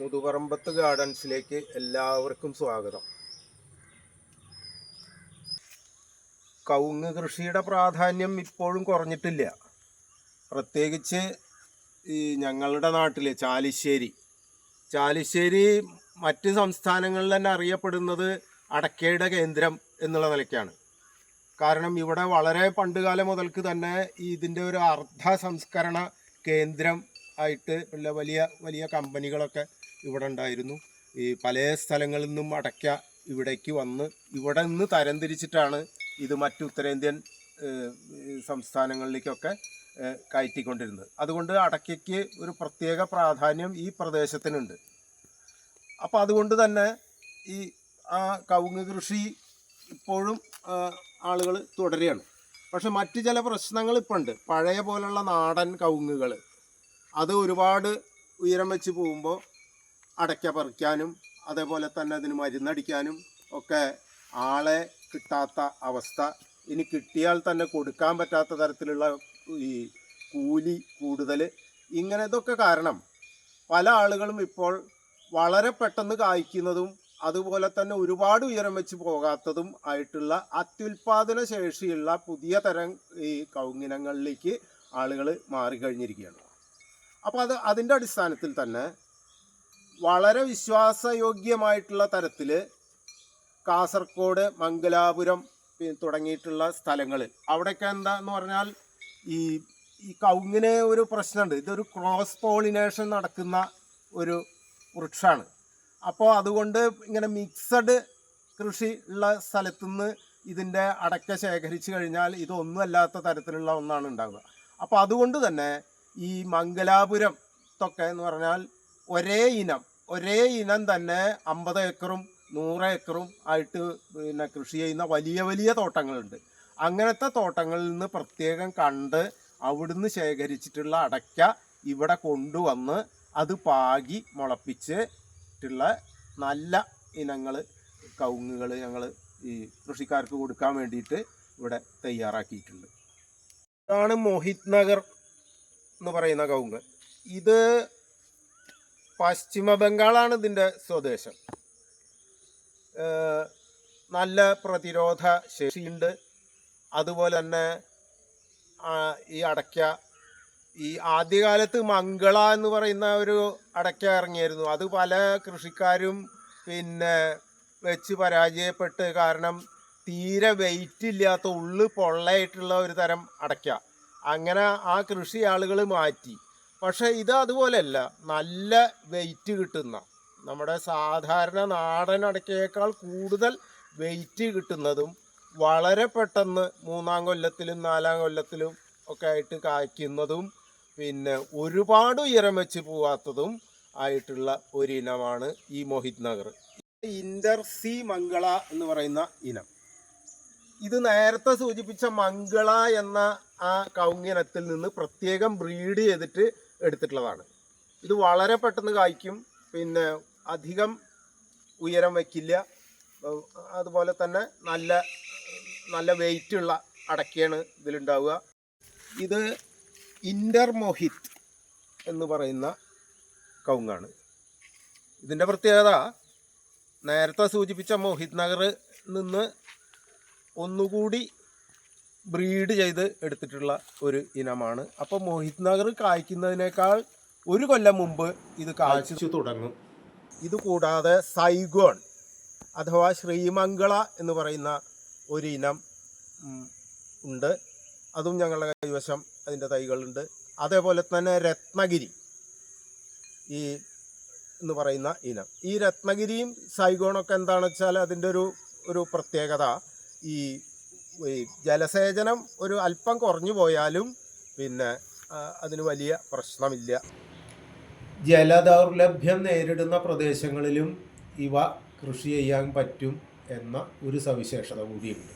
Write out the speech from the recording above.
മുതുപറമ്പത്ത് ഗാർഡൻസിലേക്ക് എല്ലാവർക്കും സ്വാഗതം. കവുങ്ങ് കൃഷിയുടെ പ്രാധാന്യം ഇപ്പോഴും കുറഞ്ഞിട്ടില്ല. പ്രത്യേകിച്ച് ഈ ഞങ്ങളുടെ നാട്ടിൽ ചാലിശ്ശേരി മറ്റ് സംസ്ഥാനങ്ങളിൽ തന്നെ അറിയപ്പെടുന്നത് അടയ്ക്കയുടെ കേന്ദ്രം എന്നുള്ള നിലയ്ക്കാണ്. കാരണം ഇവിടെ വളരെ പണ്ടുകാലം മുതൽക്ക് തന്നെ ഇതിൻ്റെ ഒരു അർദ്ധ സംസ്കരണ കേന്ദ്രം ആയിട്ട് ഉള്ള വലിയ വലിയ കമ്പനികളൊക്കെ ഇവിടെ ഉണ്ടായിരുന്നു. ഈ പല സ്ഥലങ്ങളിൽ നിന്നും അടയ്ക്ക ഇവിടേക്ക് വന്ന് ഇവിടെ നിന്ന് തരംതിരിച്ചിട്ടാണ് ഇത് മറ്റു ഉത്തരേന്ത്യൻ സംസ്ഥാനങ്ങളിലേക്കൊക്കെ കയറ്റിക്കൊണ്ടിരുന്നത്. അതുകൊണ്ട് അടയ്ക്കയ്ക്ക് ഒരു പ്രത്യേക പ്രാധാന്യം ഈ പ്രദേശത്തിനുണ്ട്. അപ്പോൾ അതുകൊണ്ട് തന്നെ ഈ കവുങ്ങ് കൃഷി ഇപ്പോഴും ആളുകൾ തുടരുകയാണ്. പക്ഷെ മറ്റ് ചില പ്രശ്നങ്ങൾ ഇപ്പോൾ ഉണ്ട്. പഴയ പോലുള്ള നാടൻ കവുങ്ങുകൾ അത് ഒരുപാട് ഉയരം വെച്ച് പോകുമ്പോൾ അടയ്ക്ക പറിക്കാനും അതേപോലെ തന്നെ അതിന് മരുന്നടിക്കാനും ഒക്കെ ആളെ കിട്ടാത്ത അവസ്ഥ. ഇനി കിട്ടിയാൽ തന്നെ കൊടുക്കാൻ പറ്റാത്ത തരത്തിലുള്ള ഈ കൂലി കൂടുതൽ. ഇങ്ങനെ ഇതൊക്കെ കാരണം പല ആളുകളും ഇപ്പോൾ വളരെ പെട്ടെന്ന് കായ്ക്കുന്നതും അതുപോലെ തന്നെ ഒരുപാട് ഉയരം വെച്ച് പോകാത്തതും ആയിട്ടുള്ള അത്യുൽപാദന ശേഷിയുള്ള പുതിയ തരം ഈ കവുങ്ങിനങ്ങളിലേക്ക് ആളുകൾ മാറിക്കഴിഞ്ഞിരിക്കുകയാണ്. അപ്പോൾ അതിൻ്റെ അടിസ്ഥാനത്തിൽ തന്നെ വളരെ വിശ്വാസയോഗ്യമായിട്ടുള്ള തരത്തിൽ കാസർഗോഡ്, മംഗലാപുരം തുടങ്ങിയിട്ടുള്ള സ്ഥലങ്ങൾ അവിടെയൊക്കെ എന്താന്ന് പറഞ്ഞാൽ ഈ കവുങ്ങിന് ഒരു പ്രശ്നമുണ്ട്. ഇതൊരു ക്രോസ് പോളിനേഷൻ നടക്കുന്ന ഒരു വൃക്ഷമാണ്. അപ്പോൾ അതുകൊണ്ട് ഇങ്ങനെ മിക്സഡ് കൃഷി ഉള്ള സ്ഥലത്തുനിന്ന് ഇതിൻ്റെ അടയ്ക്ക ശേഖരിച്ചു കഴിഞ്ഞാൽ ഇതൊന്നുമല്ലാത്ത തരത്തിലുള്ള ഒന്നാണ് ഉണ്ടാവുക. അപ്പോൾ അതുകൊണ്ട് തന്നെ ഈ മംഗലാപുരത്തൊക്കെ എന്ന് പറഞ്ഞാൽ ഒരേ ഇനം തന്നെ 50 ഏക്കറും 100 ഏക്കറും ആയിട്ട് കൃഷി ചെയ്യുന്ന വലിയ വലിയ തോട്ടങ്ങളുണ്ട്. അങ്ങനത്തെ തോട്ടങ്ങളിൽ നിന്ന് പ്രത്യേകം കണ്ട് അവിടുന്ന് ശേഖരിച്ചിട്ടുള്ള അടയ്ക്ക ഇവിടെ കൊണ്ടുവന്ന് അത് പാകി മുളപ്പിച്ചിട്ടുള്ള നല്ല ഇനങ്ങൾ കവുങ്ങുകൾ ഞങ്ങൾ ഈ കൃഷിക്കാർക്ക് കൊടുക്കാൻ വേണ്ടിയിട്ട് ഇവിടെ തയ്യാറാക്കിയിട്ടുണ്ട്. ഇതാണ് മോഹിത് നഗർ എന്ന് പറയുന്ന കവുങ്ങ്. ഇത് പശ്ചിമ ബംഗാളാണ് ഇതിൻ്റെ സ്വദേശം. നല്ല പ്രതിരോധ ശേഷിയുണ്ട്. അതുപോലെ തന്നെ ഈ അടയ്ക്ക ഈ ആദ്യകാലത്ത് മംഗള എന്ന് പറയുന്ന ഒരു അടയ്ക്ക ഇറങ്ങിയായിരുന്നു. അത് പല കൃഷിക്കാരും വെച്ച് പരാജയപ്പെട്ട്. കാരണം തീരെ വെയിറ്റ് ഇല്ലാത്ത ഉള്ളു പൊള്ളയായിട്ടുള്ള ഒരു തരം അടയ്ക്ക. അങ്ങനെ ആ കൃഷി ആളുകൾ മാറ്റി. പക്ഷേ ഇത് അതുപോലെയല്ല, നല്ല വെയിറ്റ് കിട്ടുന്ന നമ്മുടെ സാധാരണ നാടൻ അടയ്ക്കയേക്കാൾ കൂടുതൽ വെയിറ്റ് കിട്ടുന്നതും വളരെ പെട്ടെന്ന് 3-ാം കൊല്ലത്തിലും 4-ാം കൊല്ലത്തിലും ഒക്കെ ആയിട്ട് കായ്ക്കുന്നതും ഒരുപാട് ഉയരം വെച്ച് പോവാത്തതും ആയിട്ടുള്ള ഒരിനമാണ് ഈ മോഹിത് നഗർ. ഇന്റർസി മംഗള എന്ന് പറയുന്ന ഇനം. ഇത് നേരത്തെ സൂചിപ്പിച്ച മംഗള എന്ന ആ കവുങ്ങിനത്തിൽ നിന്ന് പ്രത്യേകം ബ്രീഡ് ചെയ്തിട്ട് എടുത്തിട്ടുള്ളതാണ്. ഇത് വളരെ പെട്ടെന്ന് കായ്ക്കും, അധികം ഉയരം വയ്ക്കില്ല. അതുപോലെ തന്നെ നല്ല നല്ല വെയിറ്റുള്ള അടയ്ക്കയാണ് ഇതിലുണ്ടാവുക. ഇത് ഇന്റർമോഹിത് എന്ന് പറയുന്ന കവുങ്ങാണ്. ഇതിൻ്റെ പ്രത്യേകത നേരത്തെ സൂചിപ്പിച്ച മോഹിത് നഗറിൽ നിന്ന് ഒന്നുകൂടി ബ്രീഡ് ചെയ്ത് എടുത്തിട്ടുള്ള ഒരു ഇനമാണ്. അപ്പോൾ മോഹിത് നഗർ കായ്ക്കുന്നതിനേക്കാൾ 1 കൊല്ലം മുമ്പ് ഇത് കായ്ച്ചു തുടങ്ങും. ഇത് കൂടാതെ സൈഗോൺ അഥവാ ശ്രീമംഗള എന്ന് പറയുന്ന ഒരു ഇനം ഉണ്ട്. അതും ഞങ്ങളുടെ കൈവശം അതിൻ്റെ തൈകളുണ്ട്. അതേപോലെ തന്നെ രത്നഗിരി എന്ന് പറയുന്ന ഇനം. ഈ രത്നഗിരിയും സൈഗോണൊക്കെ എന്താണെന്ന് വെച്ചാൽ അതിൻ്റെ ഒരു പ്രത്യേകത ഈ ജലസേചനം ഒരു അല്പം കുറഞ്ഞു പോയാലും അതിന് വലിയ പ്രശ്നമില്ല. ജലദൗർലഭ്യം നേരിടുന്ന പ്രദേശങ്ങളിലും ഇവ കൃഷി ചെയ്യാൻ പറ്റും എന്ന ഒരു സവിശേഷത കൂടിയുണ്ട്.